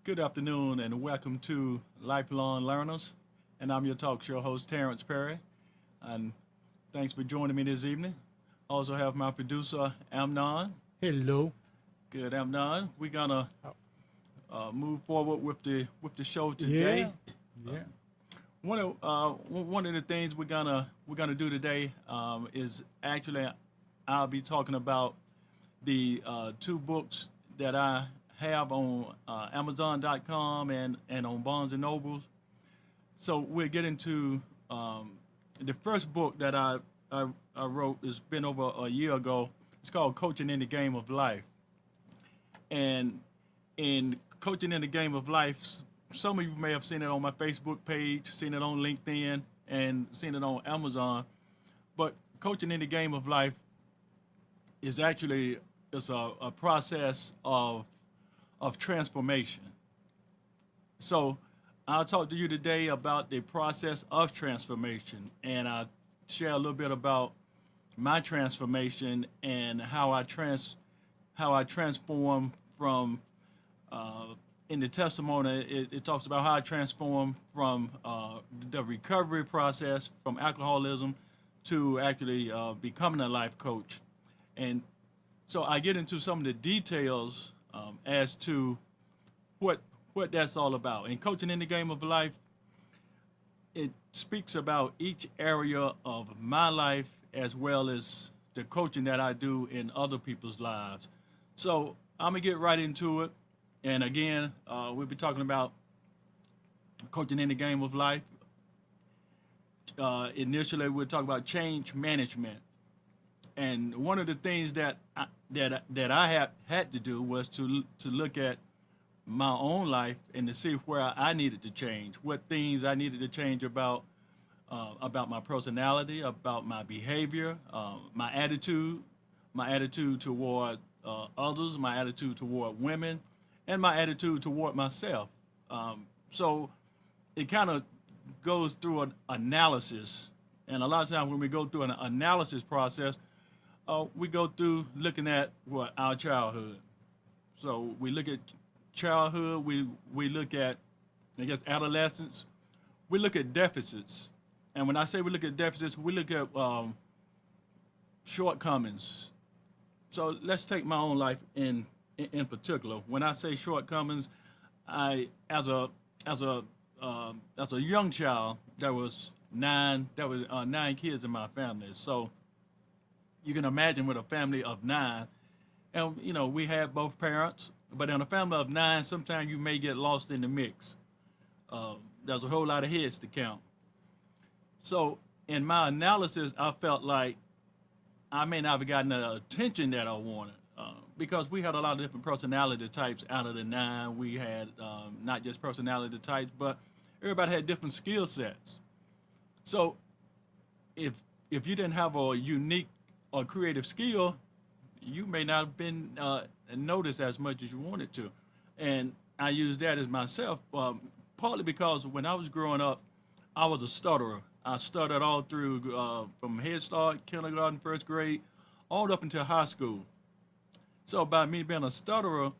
Good afternoon and welcome to Lifelong Learners. And I'm your talk show host, Terrence Perry. And thanks for joining me this evening. Also have my producer, Amnon. Hello. Good, Amnon. We're gonna Oh, move forward with the show today. yeah, yeah. One of the things we're gonna do today is actually I'll be talking about the two books that I have on Amazon.com and on Barnes and Nobles. So we'll get into the first book that I wrote. It's been over a year ago. It's called Coaching in the Game of Life. And in Coaching in the Game of Life, some of you may have seen it on my Facebook page, seen it on LinkedIn, and seen it on Amazon. But Coaching in the Game of Life is actually it's a process of transformation. So I'll talk to you today about the process of transformation, and I'll share a little bit about my transformation and how I transform from in the testimony. It talks about how I transformed from the recovery process from alcoholism to actually becoming a life coach, and so I get into some of the details as to what what that's all about. And coaching in the game of life, it speaks about each area of my life as well as the coaching that I do in other people's lives. So I'm gonna get right into it. And again, we'll be talking about coaching in the game of life. Initially, we'll talk about change management. And one of the things that I have had to do was to look at my own life and to see where I needed to change, what things I needed to change about my personality, about my behavior, my attitude toward others, my attitude toward women, and my attitude toward myself. So it kind of goes through an analysis, and a lot of times when we go through an analysis process, we go through looking at what our childhood. So we look at childhood. We look at, I guess, adolescence. We look at deficits, and when I say we look at deficits, we look at shortcomings. So let's take my own life in particular. When I say shortcomings, I as a as a young child, there was nine kids in my family. So you can imagine with a family of nine, and we had both parents, but in a family of nine, sometimes you may get lost in the mix. There's a whole lot of heads to count. So in my analysis, I felt like I may not have gotten the attention that I wanted because we had a lot of different personality types out of the nine. We had not just personality types, but everybody had different skill sets. So if if you didn't have a unique or creative skill, you may not have been noticed as much as you wanted to. And I use that as myself, partly because when I was growing up, I was a stutterer. I stuttered all through from Head Start, kindergarten, first grade, all up until high school. So by me being a stutterer,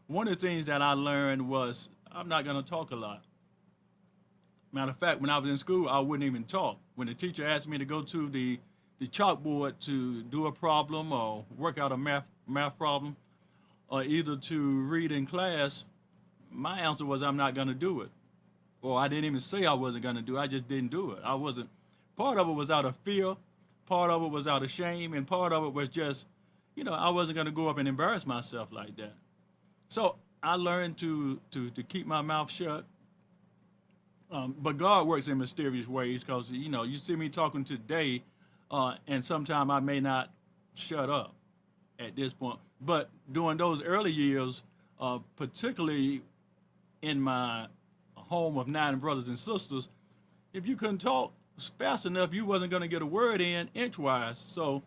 one of the things that I learned was I'm not going to talk a lot. Matter of fact, when I was in school, I wouldn't even talk. When the teacher asked me to go to the chalkboard to do a problem or work out a math problem, or either to read in class, my answer was I'm not going to do it. Or I didn't even say I wasn't going to do it. I just didn't do it. I wasn't. Part of it was out of fear, part of it was out of shame, and part of it was just, I wasn't going to go up and embarrass myself like that. So I learned to keep my mouth shut. But God works in mysterious ways because, you see me talking today, and sometimes I may not shut up at this point. But during those early years, particularly in my home of nine brothers and sisters, if you couldn't talk fast enough, you wasn't going to get a word in inchwise. So,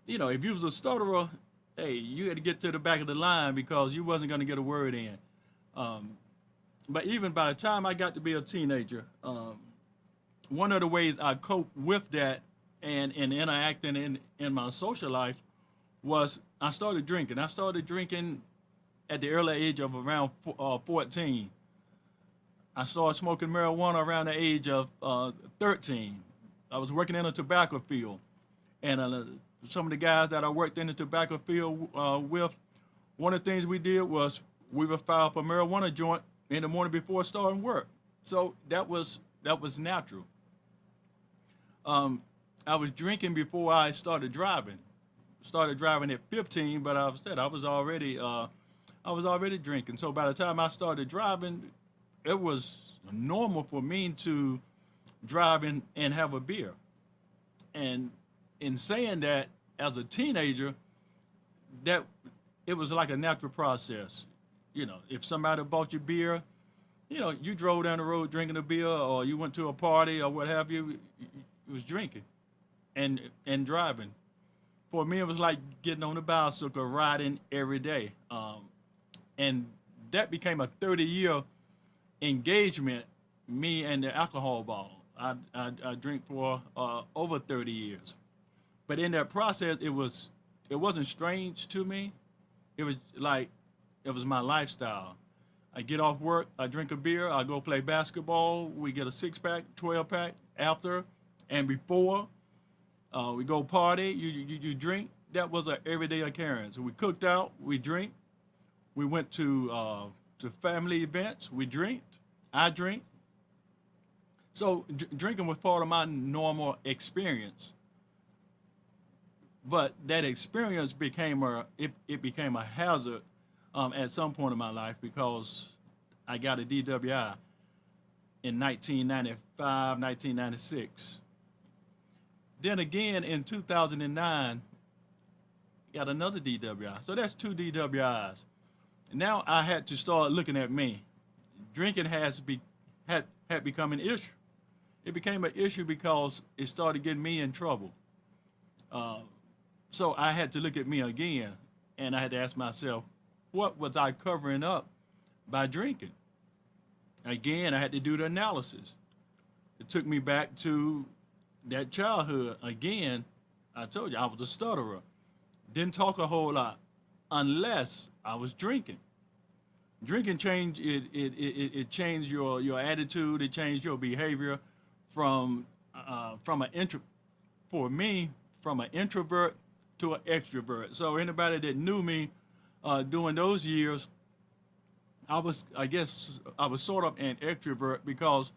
if you was a stutterer, hey, you had to get to the back of the line because you wasn't going to get a word in. Um, but even by the time I got to be a teenager, one of the ways I coped with that and interacting in my social life was I started drinking. I started drinking at the early age of around 14. I started smoking marijuana around the age of 13. I was working in a tobacco field, and some of the guys that I worked in the tobacco field with, one of the things we did was we would fire up a marijuana joint in the morning before starting work. So that was natural. Um, I was drinking before I started driving. Started driving at 15, but I was already drinking. So by the time I started driving, it was normal for me to drive and have a beer. And in saying that, as a teenager, that it was like a natural process. If somebody bought you beer, you drove down the road drinking a beer, or you went to a party or what have you, you was drinking and driving. For me, it was like getting on a bicycle, riding every day, and that became a 30-year engagement. Me and the alcohol bottle. I drink for over 30 years, but in that process, it wasn't strange to me. It was like it was my lifestyle. I get off work, I drink a beer, I go play basketball. We get a 6 pack, 12 pack after and before. We go party. You drink. That was an everyday occurrence. We cooked out. We drink. We went to family events. We drink. I drink. So drinking was part of my normal experience. But that experience became a hazard at some point in my life because I got a DWI in 1995, 1996. Then again in 2009, got another DWI. So that's two DWIs. Now I had to start looking at me. Drinking had become an issue. It became an issue because it started getting me in trouble. Uh, so I had to look at me again, and I had to ask myself, what was I covering up by drinking? Again, I had to do the analysis. It took me back to that childhood. Again, I told you I was a stutterer. Didn't talk a whole lot unless I was drinking. Drinking changed it changed your attitude. It changed your behavior from an intro for me from an introvert to an extrovert. So anybody that knew me during those years, I guess I was sort of an extrovert because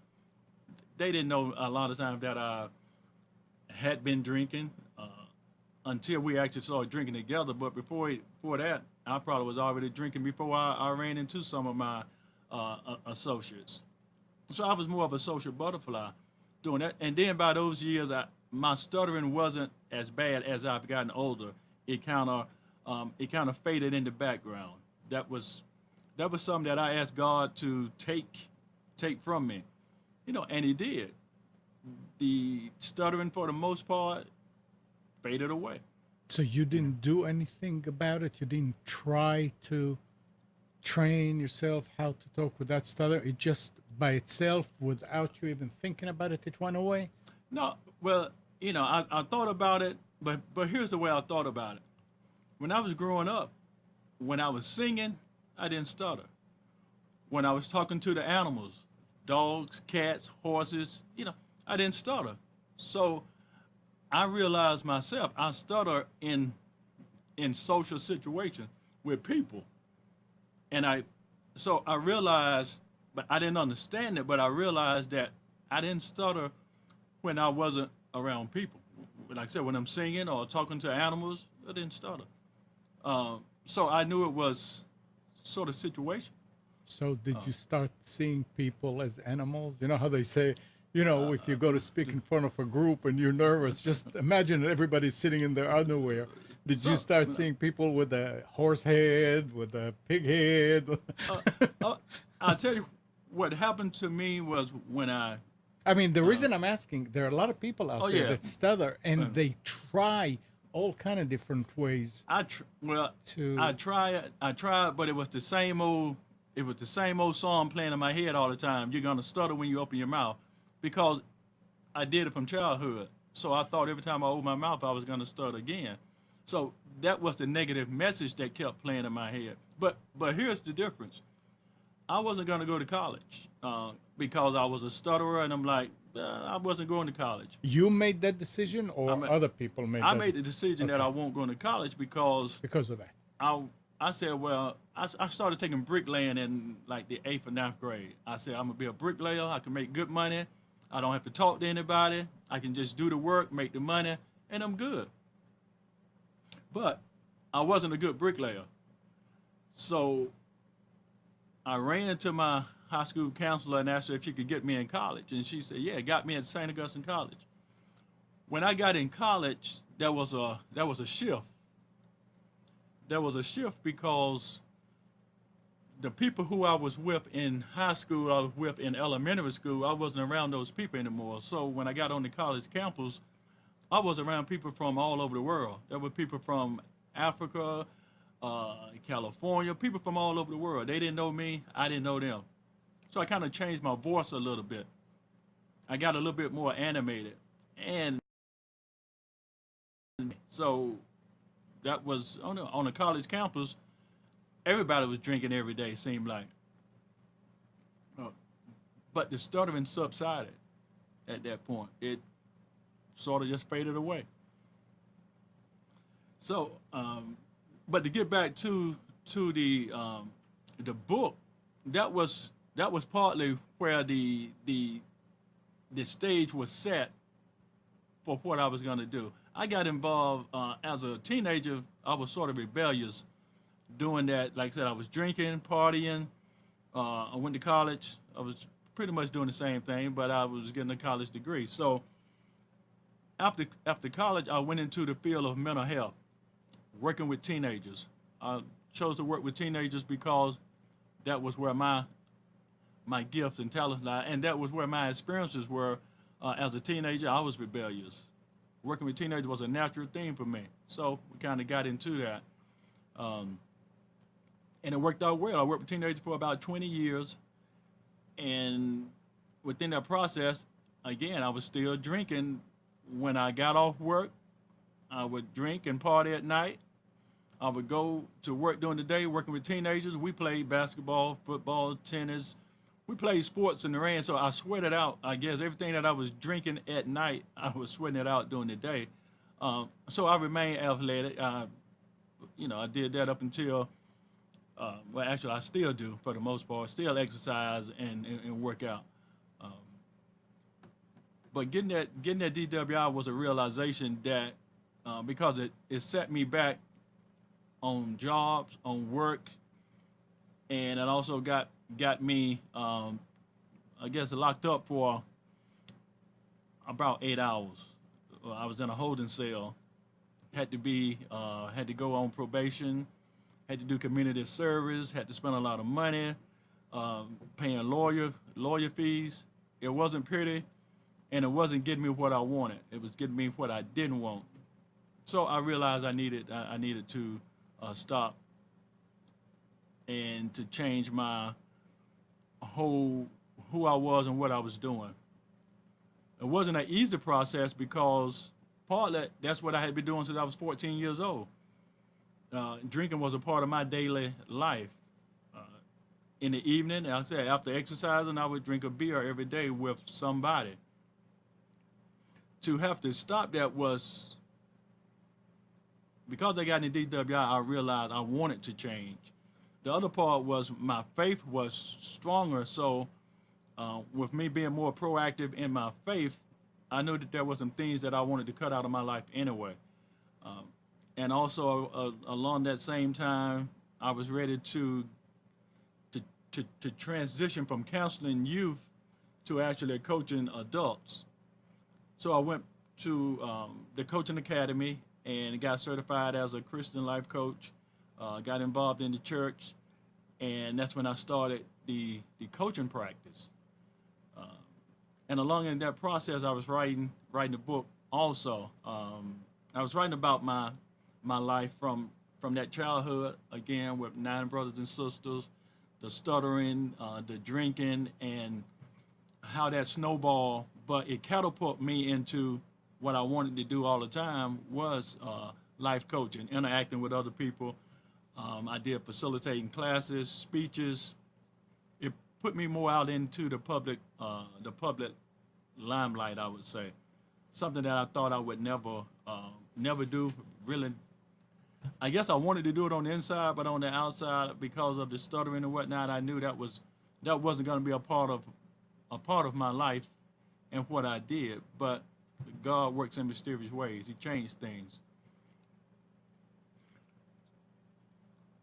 they didn't know a lot of times that I had been drinking until we actually started drinking together. But before that, I probably was already drinking before I ran into some of my associates. So I was more of a social butterfly doing that. And then by those years, my stuttering wasn't as bad as I've gotten older. It kind of faded in the background. That was something that I asked God to take from me, and He did. The stuttering, for the most part, faded away. So you Yeah. didn't do anything about it? You didn't try to train yourself how to talk with that stutter? It just by itself, without you even thinking about it, it went away? No, well, I thought about it, but here's the way I thought about it. When I was growing up, when I was singing, I didn't stutter. When I was talking to the animals, dogs, cats, horses, I didn't stutter. So I realized myself I stutter in social situations with people, and I realized, but I didn't understand it. But I realized that I didn't stutter when I wasn't around people. Like I said, when I'm singing or talking to animals, I didn't stutter. So I knew it was sort of situation. So did Uh, you start seeing people as animals? You know how they say, if you uh, go to speak in front of a group and you're nervous, just imagine that everybody's sitting in their underwear. Did you so start seeing people with a horse head, with a pig head? uh, uh, I'll tell you what happened to me was when I mean, the uh, reason I'm asking, there are a lot of people oh out there yeah, that stutter uh, and they try all kind of different ways well, to. I tried, but it was the same old song playing in my head all the time. You're gonna stutter when you open your mouth, because I did it from childhood. So I thought every time I opened my mouth, I was gonna stutter again. So that was the negative message that kept playing in my head. But here's the difference. I wasn't going to go to college because I was a stutterer, and I'm like, I wasn't going to college. You made that decision, I, or ma- other people made I that? made the decision that Okay. I won't go to college because Because of that. I I said, well, I started taking bricklaying in like the 8th or 9th grade. I said, I'm gonna be a bricklayer. I can make good money. I don't have to talk to anybody. I can just do the work, make the money, and I'm good. But I wasn't a good bricklayer. So I ran to my high school counselor and asked her if she could get me in college. And she said, yeah, got me at St. Augustine College. When I got in college, there was a shift. There was a shift because the people who I was with in high school, I was with in elementary school, I wasn't around those people anymore. So when I got on the college campus, I was around people from all over the world. There were people from Africa, California, people from all over the world. They didn't know me, I didn't know them. So I kind of changed my voice a little bit. I got a little bit more animated. And so that was on the college campus, everybody was drinking every day, seemed like. Uh, but the stuttering subsided at that point. It sort of just faded away. So, but to get back to the book, that was partly where the stage was set for what I was going to do. I got involved as a teenager. I was sort of rebellious, doing that. Like I said, I was drinking, partying. I went to college. I was pretty much doing the same thing, but I was getting a college degree. So after college, I went into the field of mental health, working with teenagers. I chose to work with teenagers because that was where my gifts and talents lie, and that was where my experiences were. As a teenager, I was rebellious. Working with teenagers was a natural thing for me, so we kind of got into that, um, and it worked out well. I worked with teenagers for about 20 years, and within that process, again, I was still drinking. When I got off work, I would drink and party at night. I would go to work during the day working with teenagers. We played basketball, football, tennis. We played sports in the rain, so I sweated out. I guess everything that I was drinking at night, I was sweating it out during the day. So I remained athletic. I did that up until, well, actually, I still do for the most part. Still exercise and work out. Um, but getting that DWI was a realization that because it set me back on jobs, on work, and it also got me, I guess, locked up for about 8 hours. I was in a holding cell. Had to go on probation. Had to do community service. Had to spend a lot of money, paying lawyer fees. It wasn't pretty, and it wasn't getting me what I wanted. It was getting me what I didn't want. So I realized I needed to stop and to change my whole who I was and what I was doing. It wasn't an easy process because partly that's what I had been doing since I was 14 years old. Drinking was a part of my daily life. Uh, in the evening, I said after exercising, I would drink a beer every day with somebody. To have to stop that was because I got in DWI. I realized I wanted to change. The other part was my faith was stronger. So, with me being more proactive in my faith, I knew that there were some things that I wanted to cut out of my life anyway. Um, and also, along that same time, I was ready to, to transition from counseling youth to actually coaching adults. So I went to the coaching academy and got certified as a Christian life coach. Got involved in the church, and that's when I started the coaching practice. Uh, and along in that process, I was writing a book also. I was writing about my life from that childhood again with 9 brothers and sisters, the stuttering, the drinking, and how that snowballed. But it catapulted me into what I wanted to do all the time was life coaching, interacting with other people. I did facilitating classes, speeches. It put me more out into the public limelight, I would say. Something that I thought I would never do. Really, I guess I wanted to do it on the inside, but on the outside, because of the stuttering and whatnot, I knew that wasn't going to be a part of my life and what I did. But God works in mysterious ways. He changed things.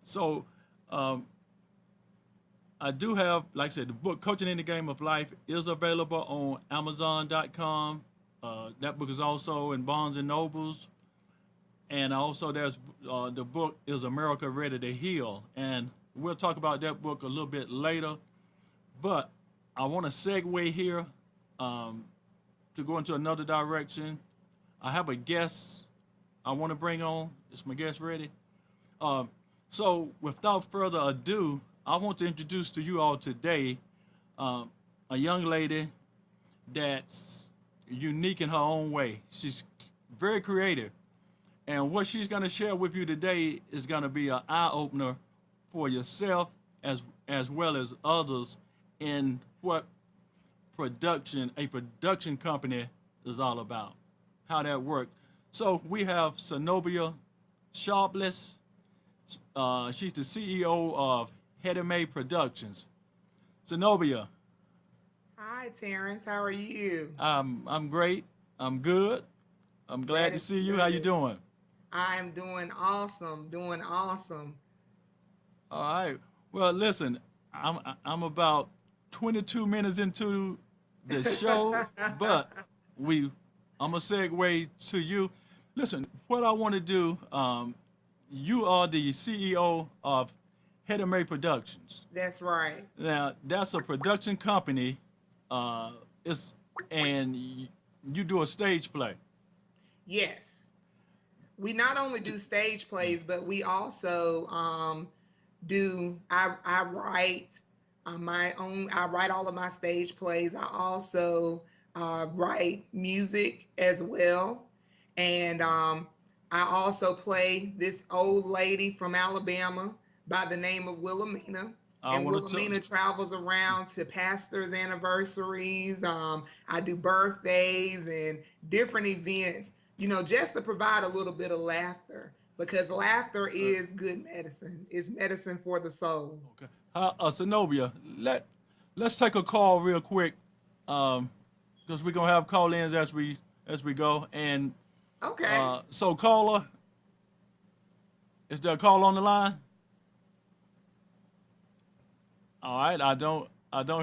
So I do have, like I said, the book "Coaching in the Game of Life" is available on Amazon.com. That book is also in Barnes and Nobles, and also there's the book "Is America Ready to Heal?" And we'll talk about that book a little bit later. But I want to segue here to go into another direction. I have a guest I want to bring on. Is my guest ready? Um, so, without further ado, I want to introduce to you all today um, a young lady that's unique in her own way. She's very creative, and what she's going to share with you today is going to be an eye opener for yourself as well as others in what a production company is all about, how that works. So we have Sonobia Sharpless. She's the CEO of May Productions. Zenobia, Hi, Terrence. How are you? I'm great. I'm good. I'm glad That to is see you. How you good. doing? I am doing awesome, doing awesome. All right. Well, listen, I'm about 22 minutes into the show, but we I'm gonna segue to you. Listen, what I want to do. You are the CEO of May Productions. That's right. Now, that's a production company. It's and you do a stage play. Yes. We not only do stage plays, but we also I write I write all of my stage plays. I also write music as well. And I also play this old lady from Alabama by the name of Wilhelmina. I And want to tell. Wilhelmina travels around to pastors' anniversaries. I do birthdays and different events, just to provide a little bit of laughter because laughter Uh, is good medicine. It's medicine for the soul. okay. Zenobia, let's take a call real quick, because we're gonna have call-ins as we go. And Okay. so, caller, is there a call on the line? All right. I don't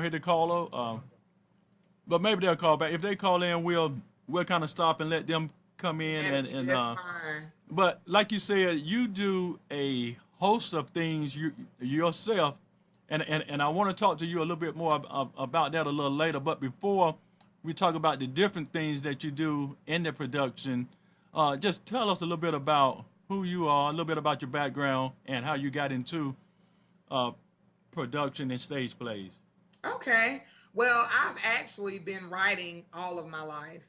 hear the caller. But maybe they'll call back. If they call in, we'll kind of stop and let them come in That'll and be and just fine. but like you said, you do a host of things yourself, and I want to talk to you a little bit more about that a little later. But before we talk about the different things that you do in the production, just tell us a little bit about who you are, a little bit about your background, and how you got into uh, production and stage plays. Okay. Well, I've actually been writing all of my life.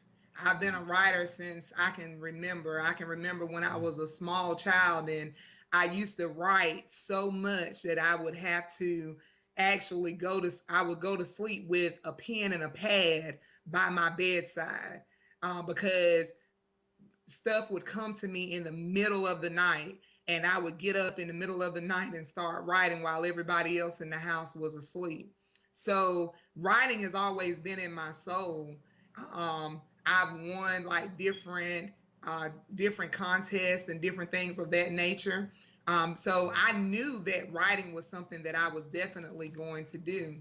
I've been a writer since I can remember. I can remember when I was a small child and I used to write so much that I would have to actually I would go to sleep with a pen and a pad by my bedside because stuff would come to me in the middle of the night and I would get up in the middle of the night and start writing while everybody else in the house was asleep. So writing has always been in my soul. I've won like different contests and different things of that nature. So I knew that writing was something that I was definitely going to do.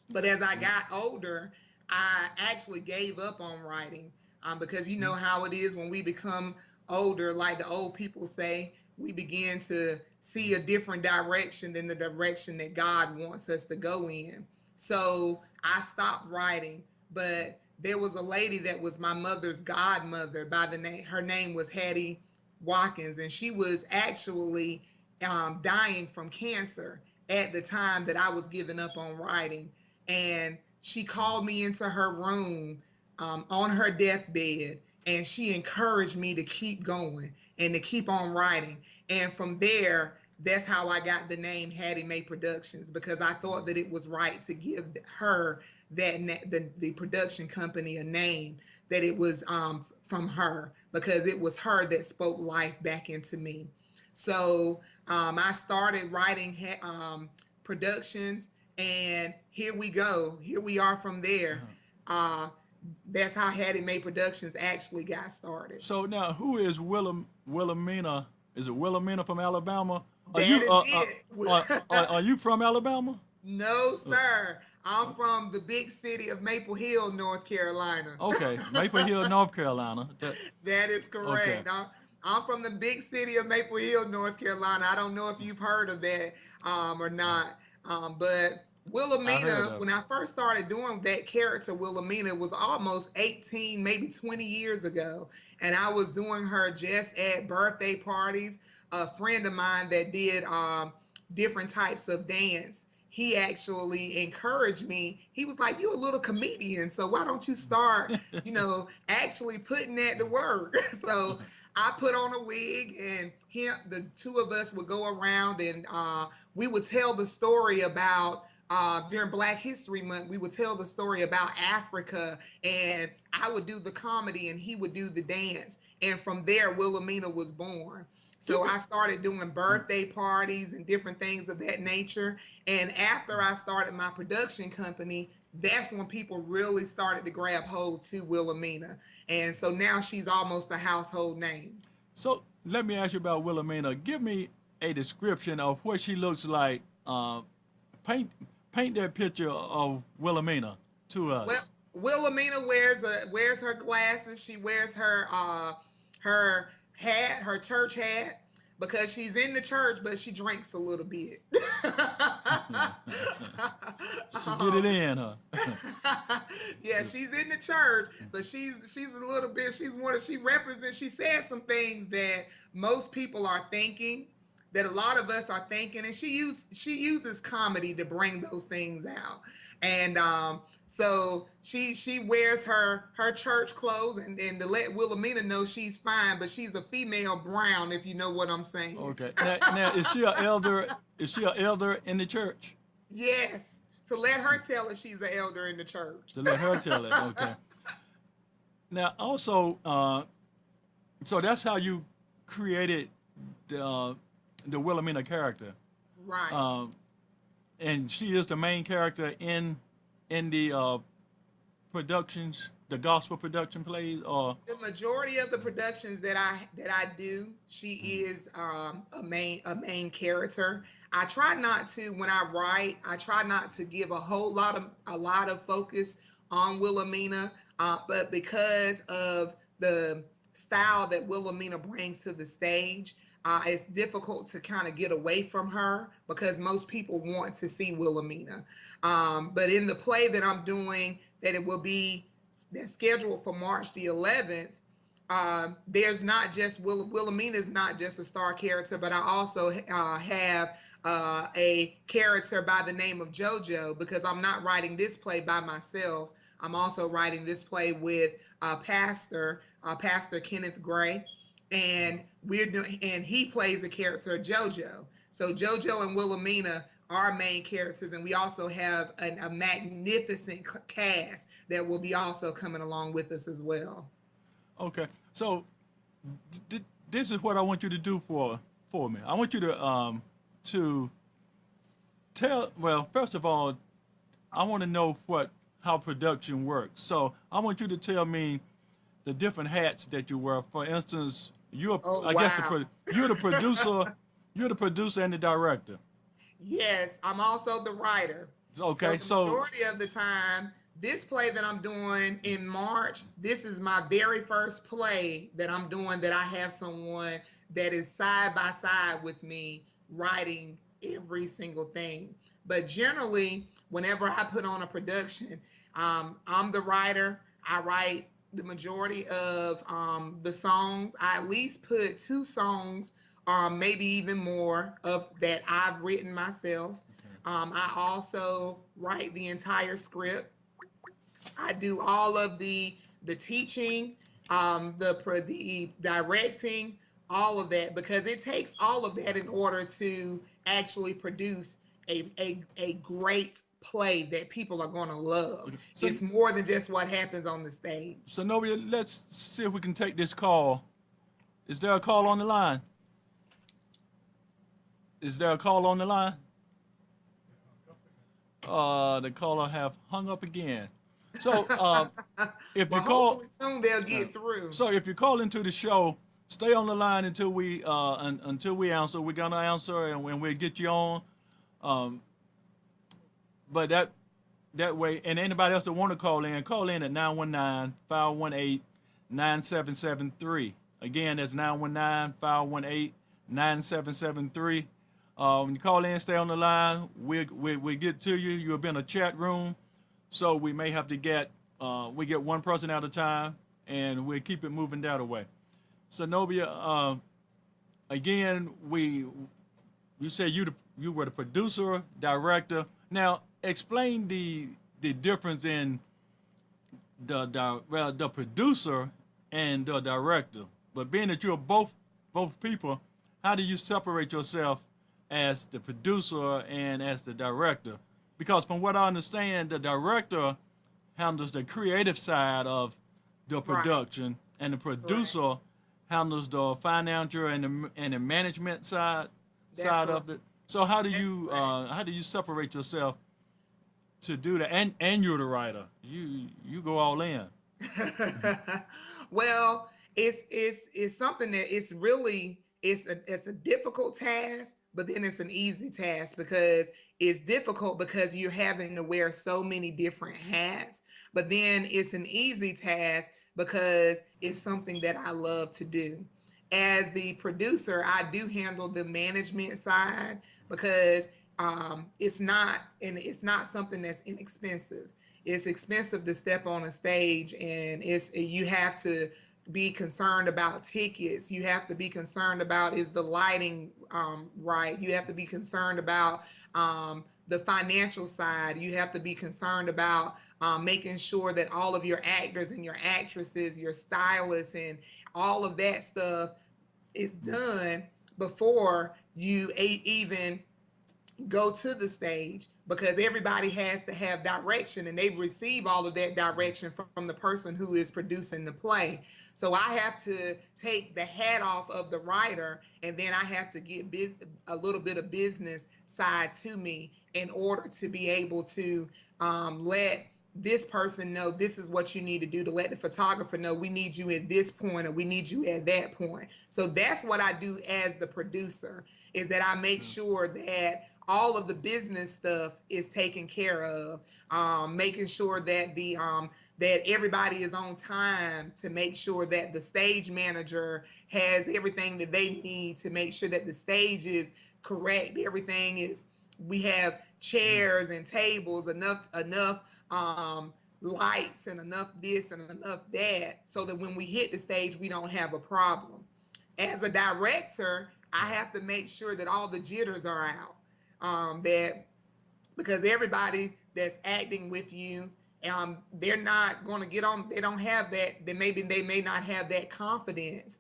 But as I got older, I actually gave up on writing because you know how it is when we become older, like the old people say, we begin to see a different direction than the direction that God wants us to go in. So I stopped writing, but there was a lady that was my mother's godmother by the name, her name was Hattie Watkins, and she was actually dying from cancer at the time that I was giving up on writing. And she called me into her room on her deathbed and she encouraged me to keep going and to keep on writing. And from there, that's how I got the name Hattie Mae Productions, because I thought that it was right to give her the production company a name, that it was from her, because it was her that spoke life back into me. So I started writing productions, and here we go. Here we are from there. Uh, that's how Hattie Mae Productions actually got started. So now, who is Wilhelmina? Is it Wilhelmina from Alabama? Are That you is it. are you from Alabama? No, sir. I'm from the big city of Maple Hill, North Carolina. Okay, Maple Hill, North Carolina. That is Okay, correct. I'm from the big city of Maple Hill, North Carolina. I don't know if you've heard of that or not. But I heard Wilhelmina, of when I first started doing that character, Wilhelmina, it was almost 18, maybe 20 years ago. And I was doing her just at birthday parties. A friend of mine that did different types of dance, he actually encouraged me. He was like, "You a little comedian, so why don't you start, actually putting that to work?" So I put on a wig, and the two of us would go around, and we would tell the story about. During Black History Month, we would tell the story about Africa, and I would do the comedy, and he would do the dance. And from there, Wilhelmina was born. give So me. I started doing birthday parties and different things of that nature. And after I started my production company, that's when people really started to grab hold to Wilhelmina. And so now she's almost a household name. So let me ask you about Wilhelmina. Give me a description of what she looks like. Paint paint that picture of Wilhelmina to Well, us. Wilhelmina wears her glasses. She wears her hat, her church hat, because she's in the church, but she drinks a little bit. She get it um, in, huh? yeah, she's in the church, but she's a little bit. She represents. She says some things that most people are thinking, that a lot of us are thinking, and she uses comedy to bring those things out. And so she wears her church clothes, and to let Wilhelmina know she's fine, but she's a female brown, if you know what I'm saying. Okay. Now is she an elder? Is she an elder in the church? Yes, to let her tell her she's an elder in the church. To let her tell it. Okay. Now also, so that's how you created the Wilhelmina character, Right. um, and she is the main character in the productions, the gospel production plays, or The majority of the productions that I do, she is a main character. I try not to, when I write, I try not to give a lot of focus on Wilhelmina, but because of the style that Wilhelmina brings to the stage, it's difficult to kind of get away from her, because most people want to see Wilhelmina. But in the play that I'm doing, that it will be that's scheduled for March the 11th, there's not just Wilhelmina is not just a star character, but I also have a character by the name of JoJo, because I'm not writing this play by myself. I'm also writing this play with Pastor Kenneth Gray, and he plays the character JoJo. So JoJo and Wilhelmina are main characters, and we also have a magnificent cast that will be also coming along with us as well. okay. So this is what I want you to do for me. I want you to tell. Well, first of all, I want to know how production works. So I want you to tell me the different hats that you wear. For instance, Oh, I guess wow. you're the producer, you're the producer and the director. Yes, I'm also the writer. So Okay, the so majority of the time, this play that I'm doing in March, this is my very first play that I'm doing, that I have someone that is side by side with me writing every single thing. But generally, whenever I put on a production, I'm the writer. I write the majority of the songs. I at least put two songs, maybe even more, of that I've written myself. okay, I also write the entire script. I do all of the teaching. the directing, all of that, because it takes all of that in order to actually produce a great play that people are going to love. Okay. So, It's more than just what happens on the stage. Sonobia, let's see if we can take this call. Is there a call on the line? Is there a call on the line? The caller have hung up again. So, if you Well, call, hopefully soon they'll get through. so if you call into the show, stay on the line until until we answer. We're gonna answer and when we get you on. Um, but that way, and anybody else that want to call in at 919-518-9773. Again, that's 919-518-9773. When you call in, stay on the line. We get to you. You'll be in a chat room, so we may have to we get one person at a time, and we keep it moving that way. So Nobia, again, you said you were the producer, director. Now explain the difference in the producer and the director. But being that you're both people, how do you separate yourself as the producer and as the director? Because from what I understand, the director handles the creative side of the production, and the producer handles the financial and the management side of it. So how do you separate yourself to do that? And you're the writer. You go all in. Well, it's something that it's a difficult task, but then it's an easy task because it's difficult because you're having to wear so many different hats. But then it's an easy task because it's something that I love to do. As the producer, I do handle the management side because it's not something that's inexpensive. It's expensive to step on a stage, and you have to be concerned about tickets. You have to be concerned about, is the lighting right? You have to be concerned about the financial side. You have to be concerned about making sure that all of your actors and your actresses, your stylists, and all of that stuff is done before you even go to the stage, because everybody has to have direction and they receive all of that direction from the person who is producing the play. So I have to take the hat off of the writer, and then I have to get a little bit of business side to me in order to be able to let this person know this is what you need to do, to let the photographer know we need you at this point or we need you at that point. So that's what I do as the producer, is that I make sure that all of the business stuff is taken care of, making sure that that everybody is on time, to make sure that the stage manager has everything that they need to make sure that the stage is correct. Everything is, we have chairs and tables, enough lights and enough this and enough that, so that when we hit the stage, we don't have a problem. As a director, I have to make sure that all the jitters are out. That, because everybody that's acting with you, they're not going to get on. They don't have that. They may not have that confidence.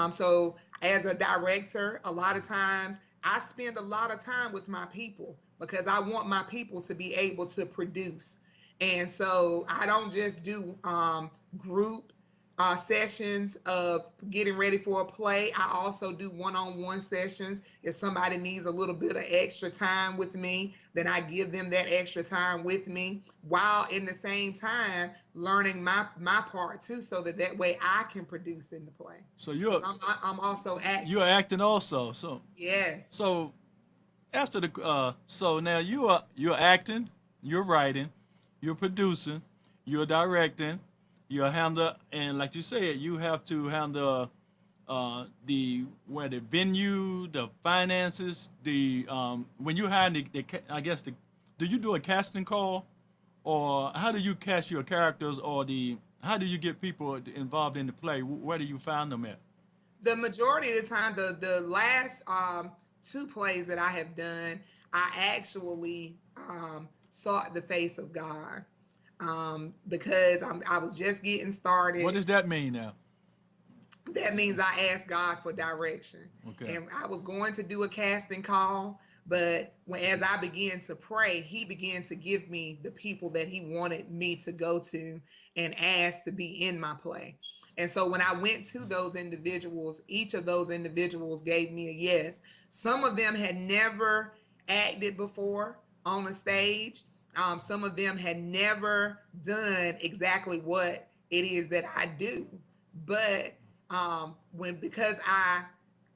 So as a director, a lot of times I spend a lot of time with my people because I want my people to be able to produce. And so I don't just do group sessions of getting ready for a play. I also do one-on-one sessions. If somebody needs a little bit of extra time with me, then I give them that extra time with me, while in the same time learning my part too, so that way I can produce in the play. So I'm also acting. you're acting also. So Yes. so after so now you're acting, you're writing, you're producing, you're directing, you handle, and like you said, you have to handle the venue, the finances, the when you hire I guess do you do a casting call, or how do you cast your characters, or how do you get people involved in the play? Where do you find them at? The majority of the time, the last two plays that I have done, I actually sought the face of God, because I was just getting started. What does that mean now? That means I asked God for direction. Okay. And I was going to do a casting call, but as I began to pray, He began to give me the people that He wanted me to go to and ask to be in my play. And so when I went to those individuals, each of those individuals gave me a yes. Some of them had never acted before on a stage. Some of them had never done exactly what it is that I do. But when because I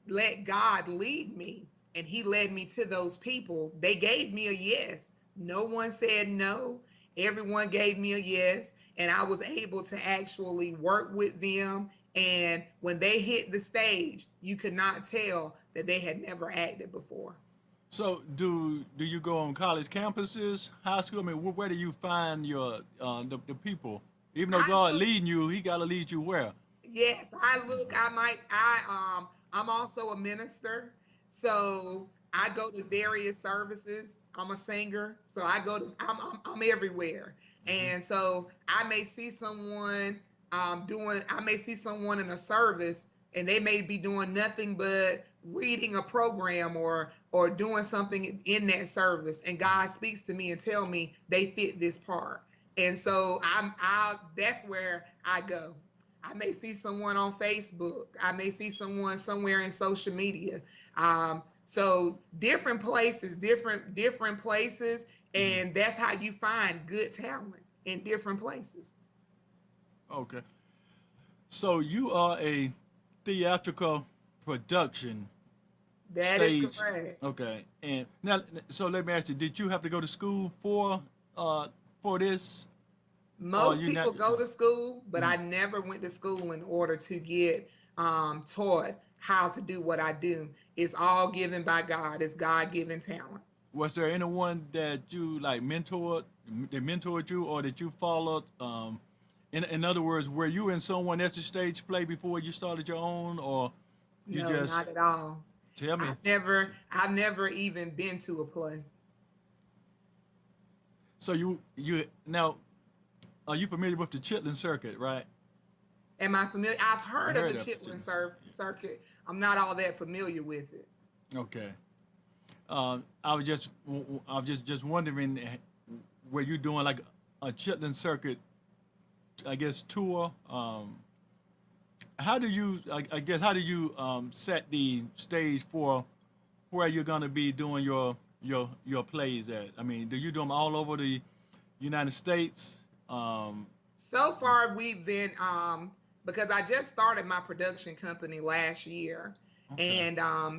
let God lead me and He led me to those people, they gave me a yes. No one said no. Everyone gave me a yes, and I was able to actually work with them. And when they hit the stage, you could not tell that they had never acted before. So do you go on college campuses, high school? I mean, where do you find your the people? Even though I God look, leading you, He got to lead you where? yes, I'm also a minister. So I go to various services. I'm a singer. So I'm everywhere. Hmm. And so I may see someone in a service and they may be doing nothing but reading a program or doing something in that service, and God speaks to me and tell me they fit this part. And so I that's where I go. I may see someone on Facebook. I may see someone somewhere in social media. So different places, Hmm. and that's how you find good talent in different places. Okay. So you are a theatrical production That is stage. correct. Okay. And now, so let me ask you: did you have to go to school for this, or Most you not? people go to school, but Mhm. I never went to school in order to get taught how to do what I do. It's all given by God. It's God given talent. Was there anyone that you like mentored, that mentored you, or that you followed? In other words, were you in someone else's stage play before you started your own, or you No, just not at all. tell me? I've never even been to a play. So you now are you familiar with the Chitlin circuit, right? Am I familiar? I've I heard of the heard of Chitlin Chitlin circuit. circuit. I'm not all that familiar with it. Yeah. Okay. I was just wondering, were you doing like a Chitlin circuit, I guess tour? How do you, I guess, how do you set the stage for where you're gonna be doing your plays at? I mean, do you do them all over the United States? Um, So far, we've been because I just started my production company last year, okay. and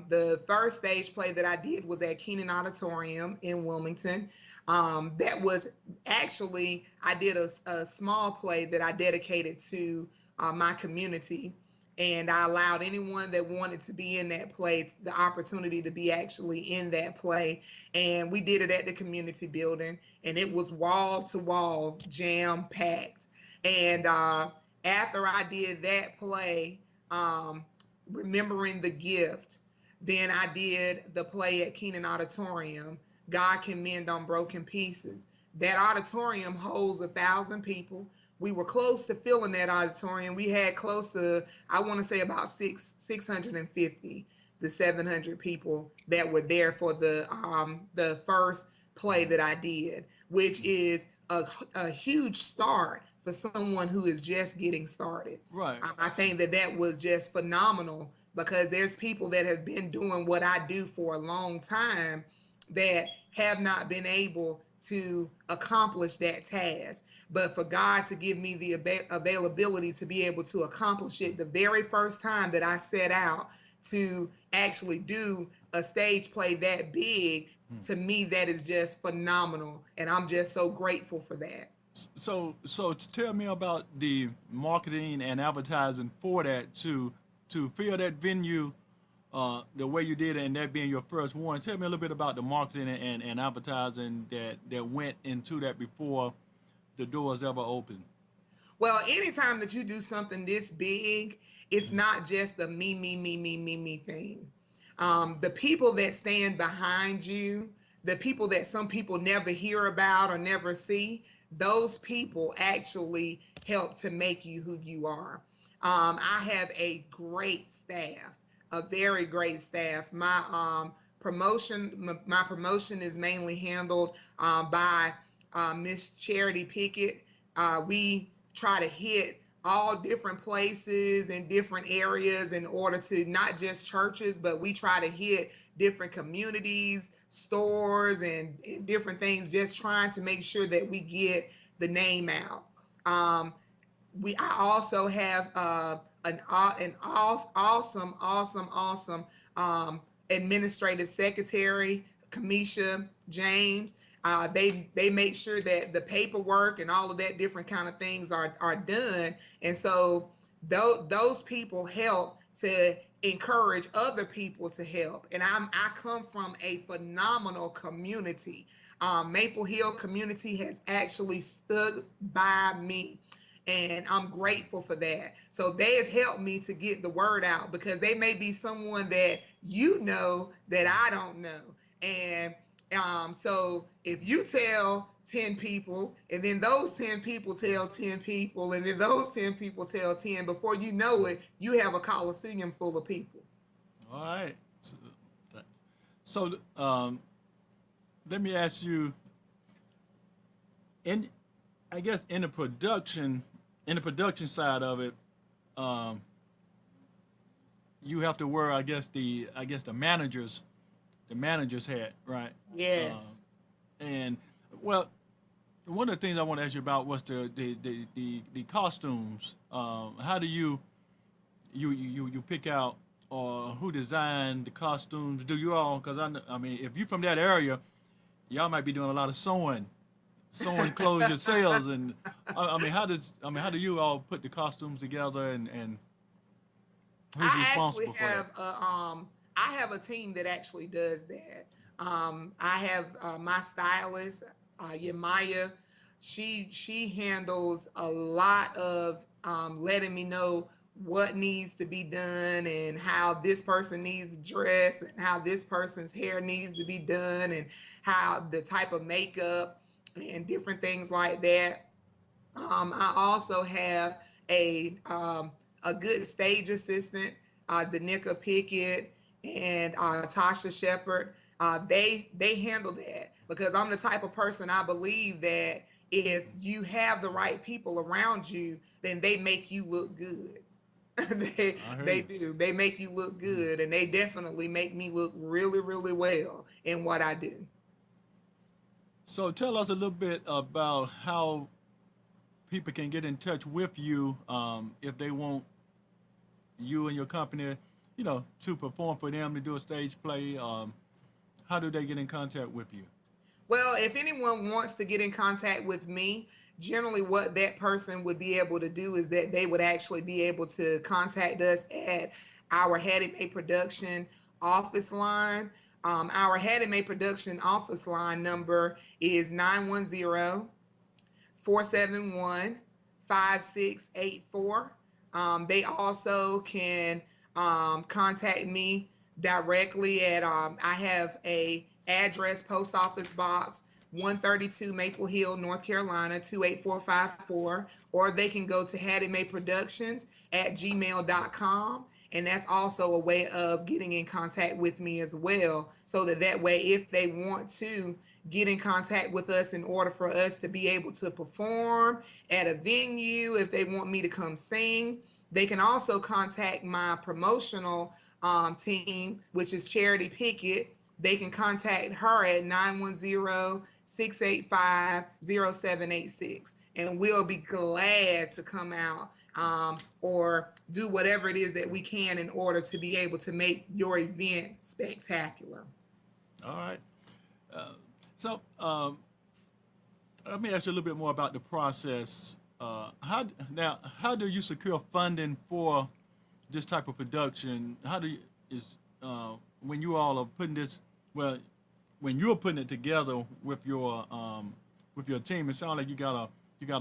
the first stage play that I did was at Keenan Auditorium in Wilmington. That was actually I did a small play that I dedicated to my community, and I allowed anyone that wanted to be in that play the opportunity to be actually in that play. And we did it at the community building, and it was wall to wall, jam packed. And after I did that play, um, remembering the gift, then I did the play at Keenan Auditorium, God Can Mend on Broken Pieces. That auditorium holds 1,000 people. We were close to filling that auditorium. We had close to, I want to say about 650 the 700 people that were there for the first play that I did, which is a huge start for someone who is just getting started. Right. I think that was just phenomenal because there's people that have been doing what I do for a long time that have not been able to accomplish that task. But for God to give me the availability to be able to accomplish it the very first time that I set out to actually do a stage play that big, Hmm. to me, that is just phenomenal. And I'm just so grateful for that. So tell me about the marketing and advertising for that to fill that venue the way you did it, and that being your first one. Tell me a little bit about the marketing and advertising that went into that before the doors ever opened. Well, anytime that you do something this big, it's Mhm. not just the me thing. The people that stand behind you, the people that some people never hear about or never see, those people actually help to make you who you are. I have a great staff, a very great staff. My promotion is mainly handled by Miss Charity Pickett. We try to hit all different places and different areas in order to not just churches, but we try to hit different communities, stores, and different things, just trying to make sure that we get the name out. Um, I also have an awesome administrative secretary, Kamisha James. They make sure that the paperwork and all of that different kind of things are done, and so those people help to encourage other people to help. And I come from a phenomenal community. Maple Hill community has actually stood by me, and I'm grateful for that. So they have helped me to get the word out, because they may be someone that you know that I don't know. And so if you tell 10 people, and then those 10 people tell 10 people, and then those 10 people tell 10, before you know it, you have a coliseum full of people. All right. So, let me ask you, in I guess in the production side of it, um, you have to wear, I guess the managers hat, right? Um, Yes. and well, one of the things I want to ask you about was the costumes. How do you pick out, or who designed the costumes? Do you all? Because I mean, if you're from that area, y'all might be doing a lot of sewing clothes yourselves. And how do you all put the costumes together, and who's I actually responsible for that? I have a team that actually does that. I have my stylist, Yamaya. She handles a lot of letting me know what needs to be done, and how this person needs to dress, and how this person's hair needs to be done, and how the type of makeup and different things like that. I also have a good stage assistant, Danica Pickett and Tasha Shepard. They handle that, because I'm the type of person, I believe that if you have the right people around you, then they make you look good. I hear They you. do. They make you look Mhm. good, and they definitely make me look really, really well in what I do. So tell us a little bit about how people can get in touch with you, if they want you and your company, to perform for them, to do a stage play. How do they get in contact with you? Well, if anyone wants to get in contact with me, generally what that person would be able to do is that they would actually be able to contact us at our Hattie Mae Production office line. Our Hattie Mae Production office line number is 910-471-5684. They also can contact me directly at I have a address, post office box 132 Maple Hill, North Carolina 28454, or they can go to Hattie Mae Productions at gmail.com. And that's also a way of getting in contact with me as well, so that way, if they want to get in contact with us in order for us to be able to perform at a venue, if they want me to come sing, they can also contact my promotional team, which is Charity Pickett. They can contact her at 910-685-0786, and we'll be glad to come out, or do whatever it is that we can in order to be able to make your event spectacular. All right. Uh, so, let me ask you a little bit more about the process. How do you secure funding for this type of production? How do you is when you all are putting this, well, when you're putting it together with your team? It sounds like you got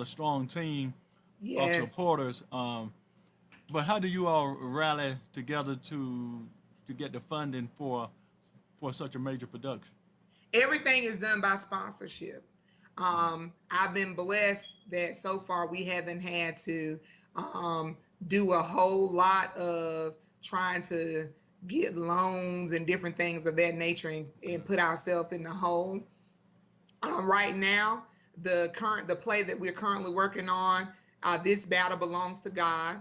a strong team of Yes. supporters. But how do you all rally together to get the funding for such a major production? Everything is done by sponsorship. I've been blessed that so far we haven't had to do a whole lot of trying to get loans and different things of that nature and put ourselves in the hole. Right now, the play that we're currently working on, this battle belongs to God.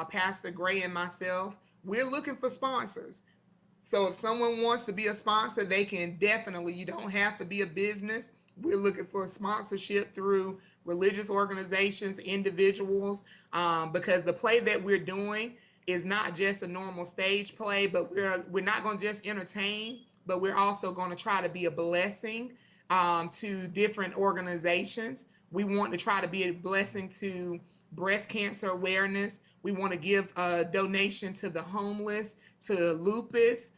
Pastor Gray and myself, we're looking for sponsors. So if someone wants to be a sponsor, they can definitely. You don't have to be a business. We're looking for sponsorship through religious organizations, individuals, because the play that we're doing is not just a normal stage play, but we're not going to just entertain, but we're also going to try to be a blessing to different organizations. We want to try to be a blessing to breast cancer awareness. We want to give a donation to the homeless, to lupus.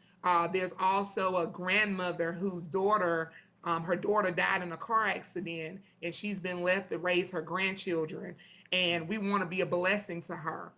There's also a grandmother whose daughter, her daughter died in a car accident, and she's been left to raise her grandchildren. And we want to be a blessing to her.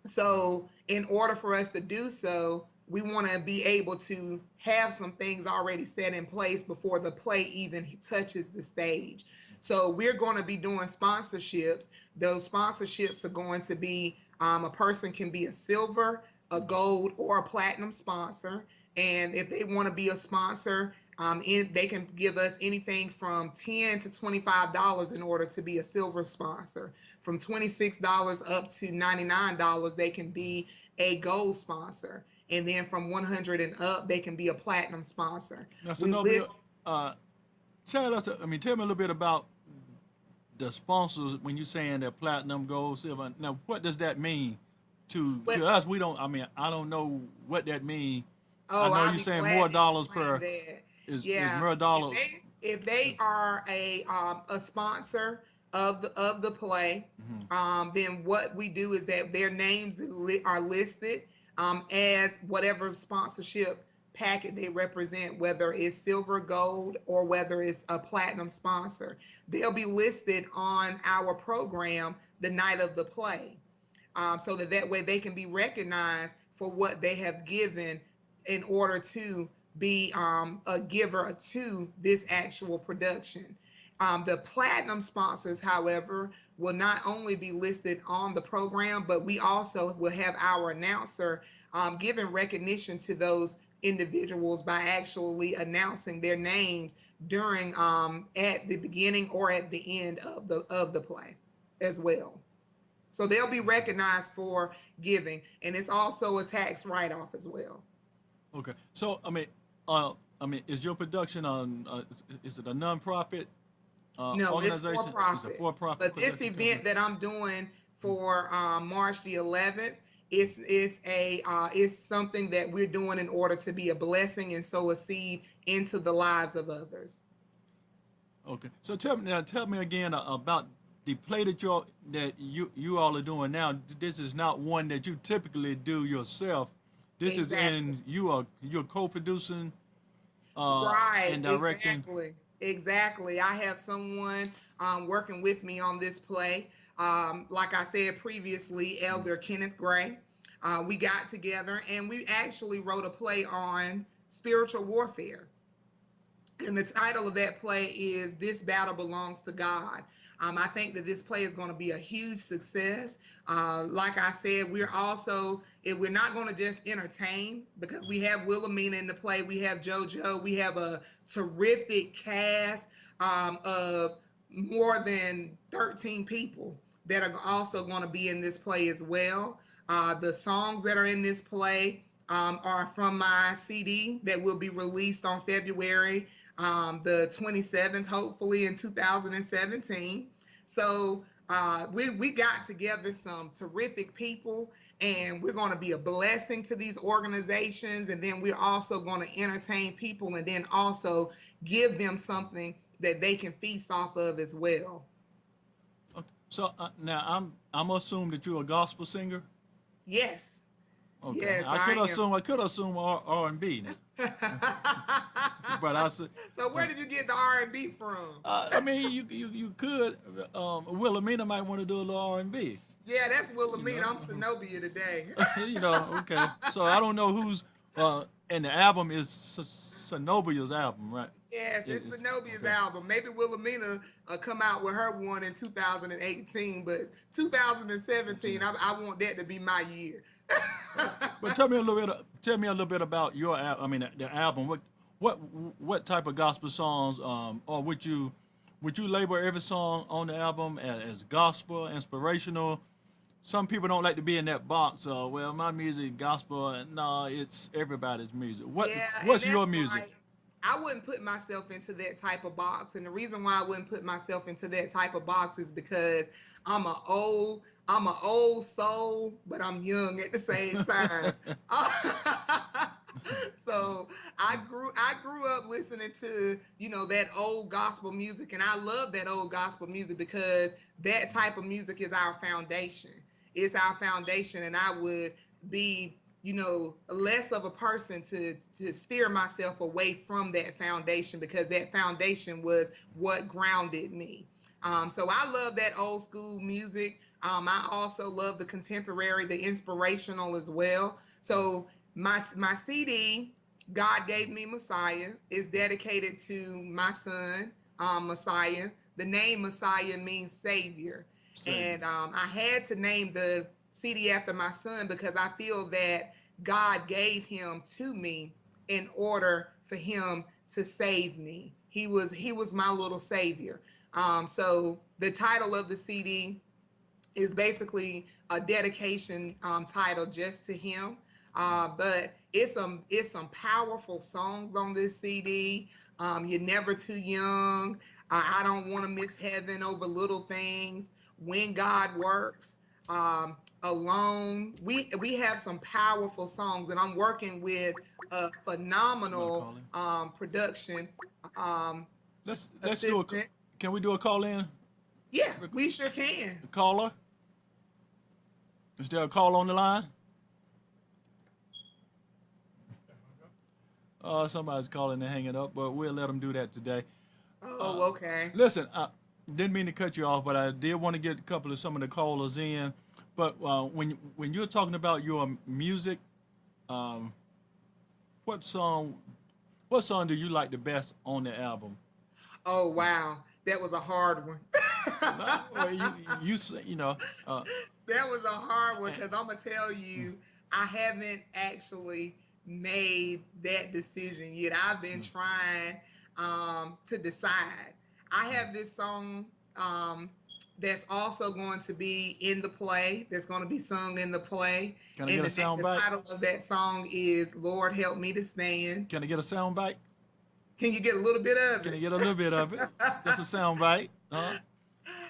So, in order for us to do so, we want to be able to have some things already set in place before the play even touches the stage. So, we're going to be doing sponsorships. Those sponsorships are going to be a person can be a silver, a gold, or a platinum sponsor. And if they want to be a sponsor, they can give us anything from $10 to $25 in order to be a silver sponsor. From $26 up to $99, they can be a gold sponsor. And then from 100 and up, they can be a platinum sponsor. Now, We Sonobia, list tell me a little bit about the sponsors when you're saying that platinum, gold, silver. Now, what does that mean to us? We don't. I mean, I don't know what that means. I Oh, know I'll you're be saying glad more to dollars explain per that. is Yeah, more dollars. if they are a sponsor of the play, Mhm. then what we do is that their names are listed as whatever sponsorship packet they represent, whether it's silver, gold, or whether it's a platinum sponsor. They'll be listed on our program the night of the play, so that way they can be recognized for what they have given in order to be a giver to this actual production. The platinum sponsors, however, will not only be listed on the program, but we also will have our announcer giving recognition to those individuals by actually announcing their names during at the beginning or at the end of the play as well. So they'll be recognized for giving, and it's also a tax write-off as well. Okay. So I mean, is your production on? Is it a nonprofit No, it's for organization? It's a profit. for-profit But this production company. event that I'm doing for March the 11th is something that we're doing in order to be a blessing and sow a seed into the lives of others. Okay. So tell me again about the play that you all are doing now. This is not one that you typically do yourself. This is Exactly. in you're co-producing Right, and directing. exactly. I have someone working with me on this play. Like I said previously, Elder Kenneth Gray. We got together and we actually wrote a play on spiritual warfare. And the title of that play is This Battle Belongs to God. I think that this play is going to be a huge success. Like I said, we're not going to just entertain because we have Wilhelmina in the play. We have JoJo. We have a terrific cast of more than 13 people that are also going to be in this play as well. The songs that are in this play are from my CD that will be released on February the 27th, hopefully in 2017. So we got together some terrific people, and we're going to be a blessing to these organizations. And then we're also going to entertain people and then also give them something that they can feast off of as well. Okay. So now I'm assume that you're a gospel singer. Yes, Okay. yes, I I could am. assume R&B now, but I said. So where did you get the R&B from? I mean, you could. Wilhelmina might want to do a little R&B. Yeah, that's You Wilhelmina. know, I'm Sonobia today. you know. Okay, so I don't know who's and the album is Sonobia's album, right? Yes, it's It's Zenobia's okay. album. Maybe Wilhelmina come out with her one in 2018, but 2017, I want that to be my year. But tell me a little bit about your I mean the album. What what type of gospel songs or would you label every song on the album as gospel, inspirational? Some people don't like to be in that box. Well, my music gospel. No, it's everybody's music. Yeah, and What's that's your music? why I wouldn't put myself into that type of box. And the reason why I wouldn't put myself into that type of box is because I'm a old soul, but I'm young at the same time. So I grew up listening to, you know, that old gospel music, and I love that old gospel music because that type of music is our foundation. It's our foundation, and I would be, you know, less of a person to steer myself away from that foundation because that foundation was what grounded me. So I love that old school music. I also love the contemporary, the inspirational as well. So my CD, God Gave Me Messiah, is dedicated to my son, Messiah. The name Messiah means Savior, Savior. and I had to name the CD after my son because I feel that God gave him to me in order for him to save me. He was my little savior. So the title of the CD is basically a dedication title just to him. But it's some powerful songs on this CD. You're never too young. I don't want to miss heaven over little things. When God works. Alone. We have some powerful songs, and I'm working with a You want to phenomenal call in? production um, Let's do a. assistant. Can we do a call in? Yeah, we sure can. Caller? Is there a call on the line? Somebody's calling and hanging up, but we'll let them do that today. Uh, Oh, okay. Listen, I didn't mean to cut you off, but I did want to get a couple of some of the callers in. But when you're talking about your music, um, what song what song do you like the best on the album? Oh, wow. That was a hard one. Well, you say, uh, That was a hard one and, because I'm gonna tell you, I haven't actually made that decision yet. I've been mm, trying to decide. I have this song that's also going to be in the play. That's going to be sung in the play, can I and get a the, sound the bite? title of that song is "Lord Help Me to Stand." Can I get a sound bite? Can you get a little bit of Can I it? get a little bit of it? Just a sound bite,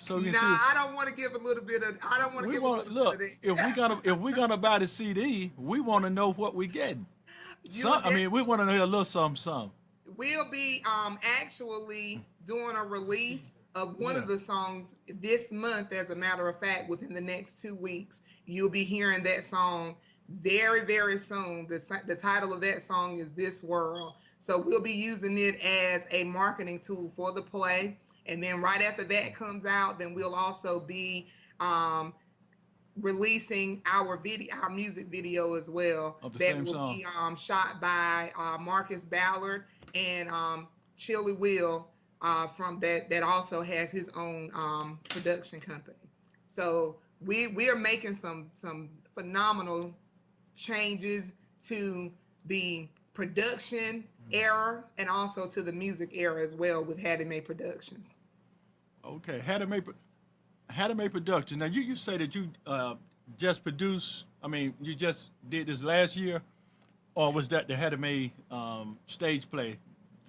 so we can Nah, see. I don't want to give a little bit of. I don't want to We give a want little bit of look that. if we gonna buy the CD, we want to know what we getting. You'll I mean, we want to know a little something, something. We'll be actually doing a release of one Yeah. of the songs this month. As a matter of fact, within the next 2 weeks, you'll be hearing that song very, very soon. The title of that song is "This World." So we'll be using it as a marketing tool for the play. And then right after that comes out, then we'll also be um, releasing our music video as well. Of the That same will song. be shot by Marcus Ballard and Chili Will from that also has his own production company. So we are making some phenomenal changes to the production era and also to the music era as well with Hattie Mae Productions. Okay, How to make production. Now you say that you just produced. I mean, you just did this last year, or was that the How to Make stage play?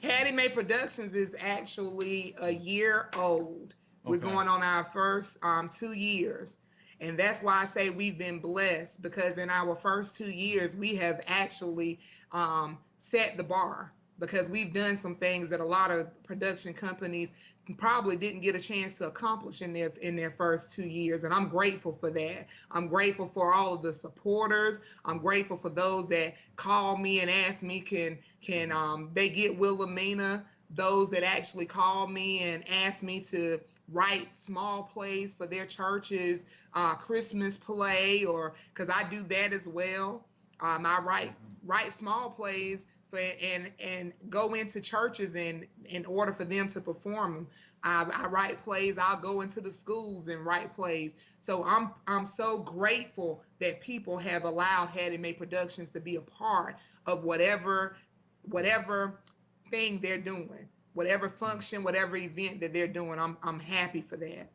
Hattie Mae Productions is actually a year old. We're Okay. going on our first 2 years. And that's why I say we've been blessed because in our first 2 years, we have actually set the bar because we've done some things that a lot of production companies probably didn't get a chance to accomplish in their first 2 years, and I'm grateful for that. I'm grateful for all of the supporters. I'm grateful for those that call me and ask me can they get Wilhelmina. Those that actually call me and ask me to write small plays for their churches, Christmas play, or because I do that as well. I write small plays and go into churches and in order for them to perform them. I write plays. I'll go into the schools and write plays. So I'm so grateful that people have allowed Hattie Mae Productions to be a part of whatever thing they're doing, whatever function, whatever event that they're doing. I'm happy for that.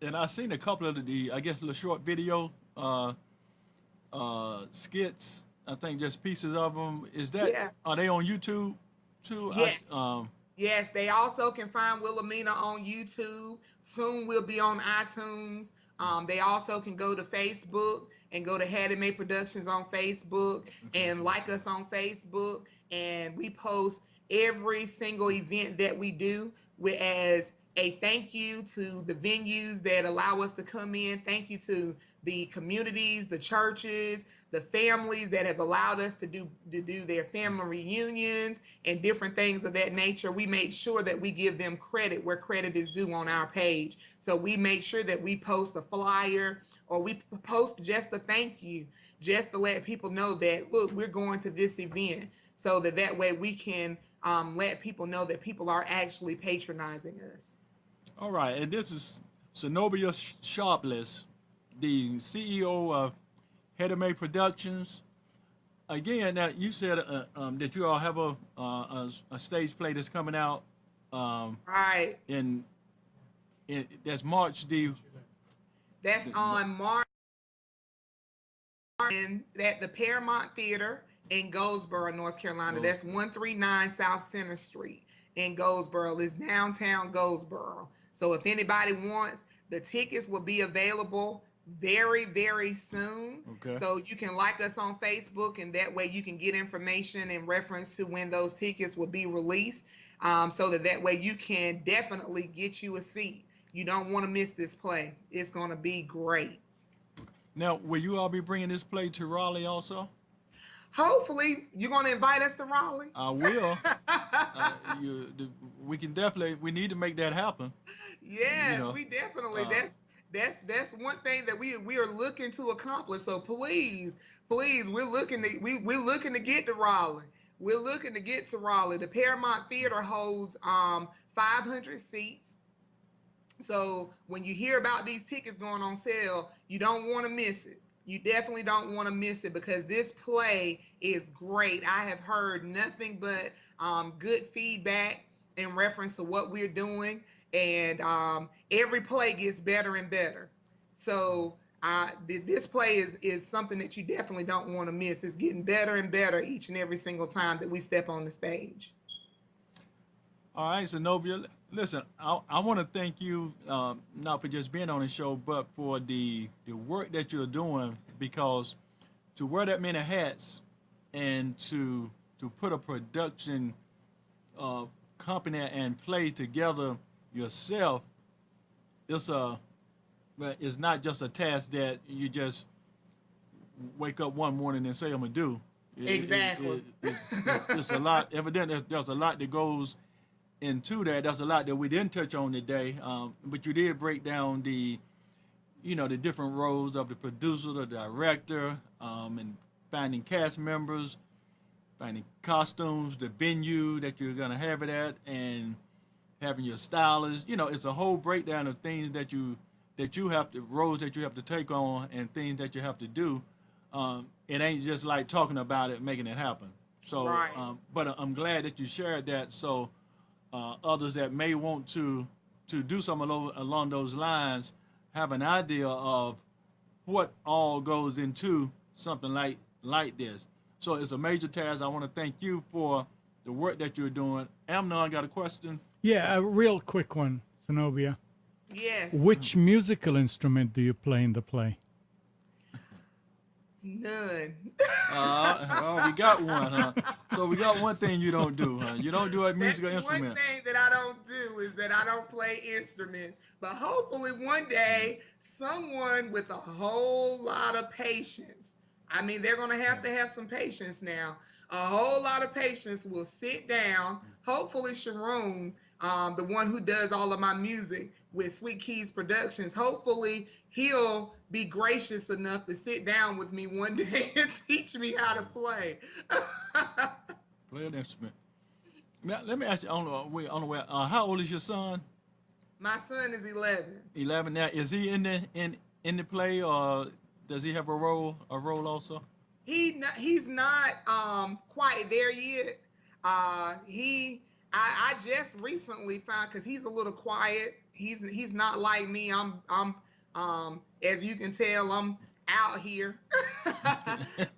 And I seen a couple of the, I guess, little short video skits. I think just pieces of them. Is that, Yeah. are they on YouTube too? Yes. Yes, they also can find Wilhelmina on YouTube. Soon we'll be on iTunes. They also can go to Facebook and go to Hattie Mae Productions on Facebook and like us on Facebook. And we post every single event that we do as a thank you to the venues that allow us to come in. Thank you to the communities, the churches, the families that have allowed us to do their family reunions and different things of that nature. We make sure that we give them credit where credit is due on our page. So we make sure that we post a flyer or we post just a thank you, just to let people know that, look, we're going to this event, so that way we can let people know that people are actually patronizing us. All right, and this is Sonobia Sharpless, the CEO of Hattie Mae Productions. Again, now you said that you all have a stage play that's coming out. Right. In that's March the. That's on March at the Paramount Theater in Goldsboro, North Carolina. That's 139 South Center Street in Goldsboro. It's downtown Goldsboro. So if anybody wants, the tickets will be available very, very soon. Okay. So you can like us on Facebook, and that way you can get information in reference to when those tickets will be released, so that way you can definitely get you a seat. You don't want to miss this play. It's going to be great. Now, will you all be bringing this play to Raleigh also? Hopefully, you're going to invite us to Raleigh. I will. We can definitely. We need to make that happen. Yes, we definitely. That's one thing that we are looking to accomplish. So please, we're looking to get to Raleigh. We're looking to get to Raleigh. The Paramount Theater holds 500 seats. So when you hear about these tickets going on sale, you don't want to miss it. You definitely don't want to miss it, because this play is great. I have heard nothing but good feedback in reference to what we're doing, and every play gets better and better. So this play is something that you definitely don't want to miss. It's getting better and better each and every single time that we step on the stage. All right, Sonobia, listen, I want to thank you not for just being on the show, but for the work that you're doing, because to wear that many hats and to put a production company and play together yourself, it's not just a task that you just wake up one morning and say I'm gonna do. Exactly. It's a lot. Evidently, there's a lot that goes into that. There's a lot that we didn't touch on today, but you did break down the different roles of the producer, the director, and finding cast members, finding costumes, the venue that you're gonna have it at, and having your stylist. It's a whole breakdown of things that you have to, roles that you have to take on, and things that you have to do. It ain't just like talking about it, making it happen. So, right. But I'm glad that you shared that, so others that may want to do something along those lines have an idea of what all goes into something like this. So it's a major task. I want to thank you for the work that you're doing. Amnon got a question. Yeah, a real quick one, Sonobia. Yes. Which musical instrument do you play in the play? None. We got one, huh? So we got one thing you don't do, huh? You don't do a musical instrument. One thing that I don't do is that I don't play instruments. But hopefully one day, someone with a whole lot of patience, I mean, they're going to have some patience now. A whole lot of patience will sit down. Hopefully Sharon, the one who does all of my music with Sweet Keys Productions, hopefully he'll be gracious enough to sit down with me one day and teach me how to play. Play an instrument. Now, let me ask you on the way. How old is your son? My son is 11. 11 now. Is he in the play, or does he have a role also? He's not quite there yet. I just recently found, because he's a little quiet. He's not like me. I'm as you can tell, I'm out here.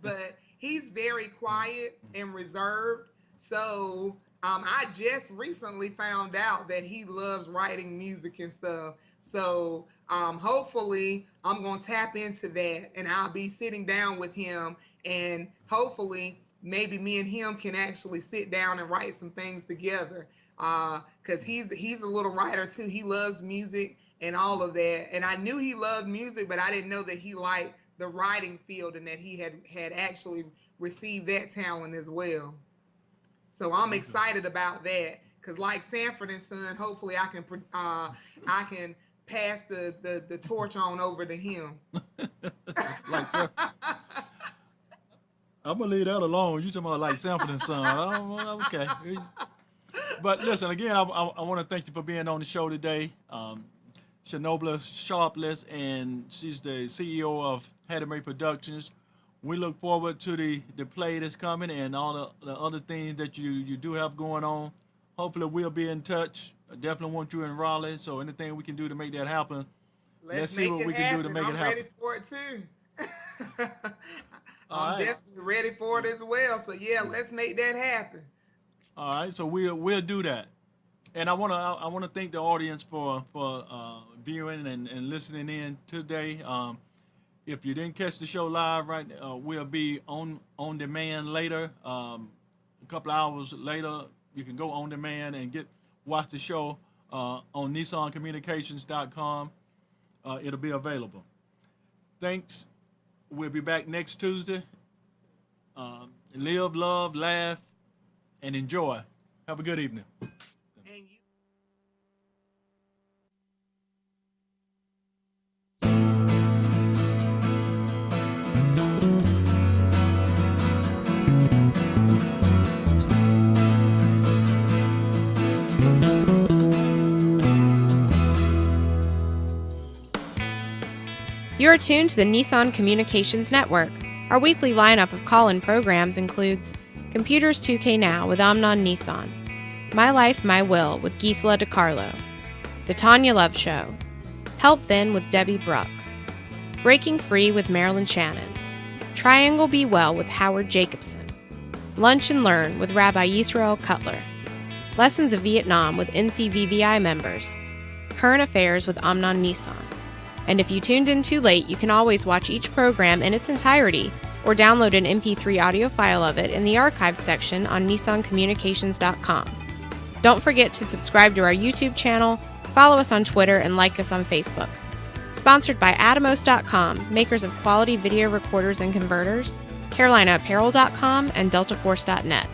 But he's very quiet and reserved. So I just recently found out that he loves writing music and stuff. So hopefully I'm going to tap into that, and I'll be sitting down with him, and hopefully maybe me and him can actually sit down and write some things together. Because he's a little writer too. He loves music and all of that. And I knew he loved music, but I didn't know that he liked the writing field and that he had actually received that talent as well. So I'm excited about that, because like Sanford and Son, hopefully I can pass the torch on over to him. Like, I'm gonna leave that alone. You talking about like Sanford and Son? Okay. But listen, again, I want to thank you for being on the show today. Sonobia Sharpless, and she's the CEO of Hattie Mae Productions. We look forward to the play that's coming and all the other things that you do have going on. Hopefully we'll be in touch. I definitely want you in Raleigh, so anything we can do to make that happen. Let's see what we can do to make it happen. I'm ready for it too. I'm right. definitely ready for it as well. So yeah, let's make that happen. All right, so we'll do that. And I wanna thank the audience for viewing and listening in today. If you didn't catch the show live, right, we'll be on demand later. A couple hours later, you can go on demand and watch the show on NissanCommunications.com. It'll be available. Thanks. We'll be back next Tuesday. Live, love, laugh, and enjoy. Have a good evening. You are tuned to the Nissan Communications Network. Our weekly lineup of call-in programs includes Computers 2K Now with Amnon Nissan, My Life, My Will with Gisela DiCarlo, The Tanya Love Show, Health Then with Debbie Bruck, Breaking Free with Marilyn Shannon, Triangle Be Well with Howard Jacobson, Lunch and Learn with Rabbi Yisrael Cutler, Lessons of Vietnam with NCVVI members, Current Affairs with Amnon Nissan. And if you tuned in too late, you can always watch each program in its entirety or download an MP3 audio file of it in the archives section on NissanCommunications.com. Don't forget to subscribe to our YouTube channel, follow us on Twitter, and like us on Facebook. Sponsored by Atomos.com, makers of quality video recorders and converters, CarolinaApparel.com, and DeltaForce.net.